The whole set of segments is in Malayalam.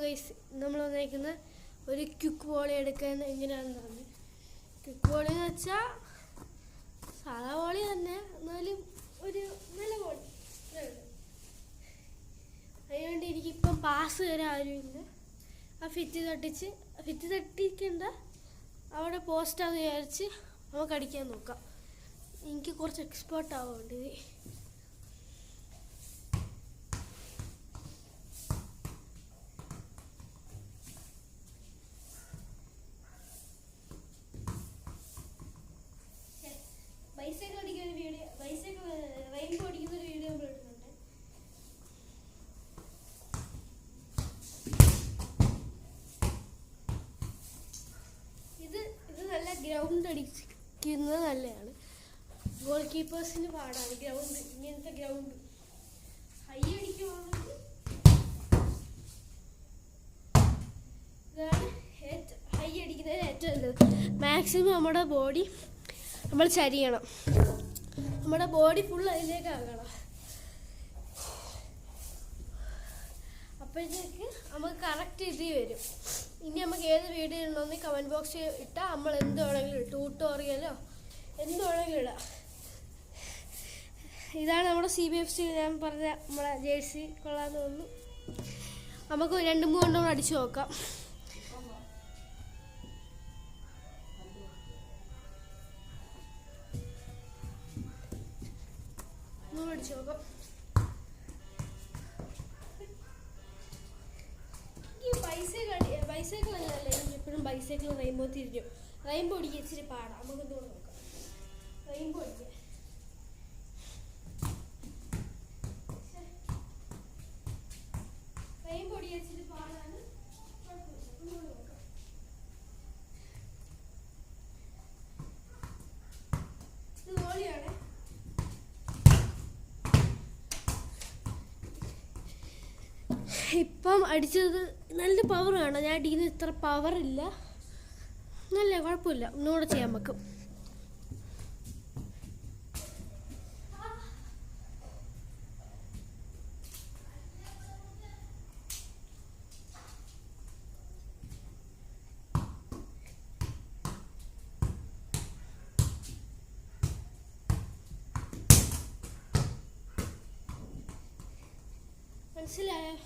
ഗൈസ്, നമ്മൾ വന്നേക്കുന്ന ഒരു ക്വിക്ക് വോളി എടുക്കാൻ എങ്ങനെയാണെന്ന് പറഞ്ഞു. ക്വിക്ക് വോളി എന്ന് വെച്ചാൽ സാധാ വോളി തന്നെ, എന്നാലും ഒരു നല്ല വോളി. അതിനുവേണ്ടി എനിക്കിപ്പം പാസ് തരാൻ ആരുമില്ല. ആ ഭിത്തി തട്ടിക്കണ്ട, അവിടെ പോസ്റ്റാന്ന് വിചാരിച്ച് നമുക്ക് അടിക്കാൻ നോക്കാം. എനിക്ക് കുറച്ച് എക്സ്പേർട്ട് ആവുന്നുണ്ട് ഇത്. ബൈസൈക്കിൾ അടിക്കുന്ന ഒരു വീഡിയോ, റെയിൻബോ അടിക്കുന്ന ഒരു വീഡിയോ നമ്മൾ ഇടുന്നുണ്ട്. ഇത് നല്ല ഗ്രൗണ്ട് അടിക്കുന്നത് നല്ലതാണ്. ഗോൾ കീപ്പേഴ്സിന് പാടാണ് ഗ്രൗണ്ട്, ഇങ്ങനത്തെ ഗ്രൗണ്ട്. ഹൈ അടിക്കുവാണെങ്കിൽ ഇതാണ് ഹൈ അടിക്കുന്നതിന് ഏറ്റവും നല്ലത്. മാക്സിമം നമ്മുടെ ബോഡി നമ്മൾ ചരിയണം, നമ്മുടെ ബോഡി ഫുൾ അതിലേക്ക് ആകണം. അപ്പോഴത്തേക്ക് നമുക്ക് കറക്റ്റ് ഇതിൽ വരും. ഇനി നമുക്ക് ഏത് വീഡിയോ ഉണ്ടോന്ന് കമൻറ്റ് ബോക്സിൽ ഇട്ടാൽ നമ്മൾ എന്ത് വേണമെങ്കിലും ട്യൂട്ടോറിയലോ എന്ത് വേണമെങ്കിലും ഇടാം. ഇതാണ് നമ്മുടെ CBFC ഞാൻ പറഞ്ഞ നമ്മളെ ജേഴ്സി. കൊള്ളാമെന്ന് തോന്നുന്നു. നമുക്ക് 2-3 എണ്ണം അടിച്ചു നോക്കാം. അടിച്ചു നോക്കാം. ഈ ബൈസൈക്കിൾ അല്ലല്ലേ, എപ്പോഴും ബൈസൈക്കിൾ റെയിൻബോ തിരിക്കും. റെയിൻബോ അടിക്കുക ഇച്ചിരി പാടാം. നമുക്ക് എന്തുകൊണ്ട് നോക്കാം. റെയിൻബോ അടിക്കുക. റെയിൻബോ അടിക്കുക ഇച്ചിരി പാടാണ്. ഒന്നുകൂടെ നോക്കാം. ഇത് വോളിയാണ്. ഇപ്പം അടിച്ചത് നല്ല പവർ വേണം. ഞാൻ അടിക്കുന്നത് ഇത്ര പവറില്ല, നല്ല കുഴപ്പമില്ല. ഒന്നുകൂടെ ചെയ്യാൻ വെക്കും. മനസ്സിലായോ?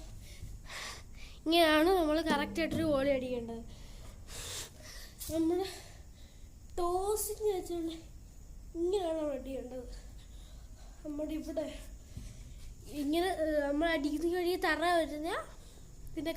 ഇങ്ങനെയാണ് നമ്മൾ കറക്റ്റായിട്ടൊരു വോളി അടിക്കേണ്ടത്. നമ്മുടെ ടോസിങ് വെച്ചുകൊണ്ട് ഇങ്ങനെയാണ് നമ്മൾ അടിക്കേണ്ടത്. നമ്മുടെ ഇവിടെ ഇങ്ങനെ നമ്മൾ അടിക്കുന്ന കഴിയും തറ വരുന്ന പിന്നെ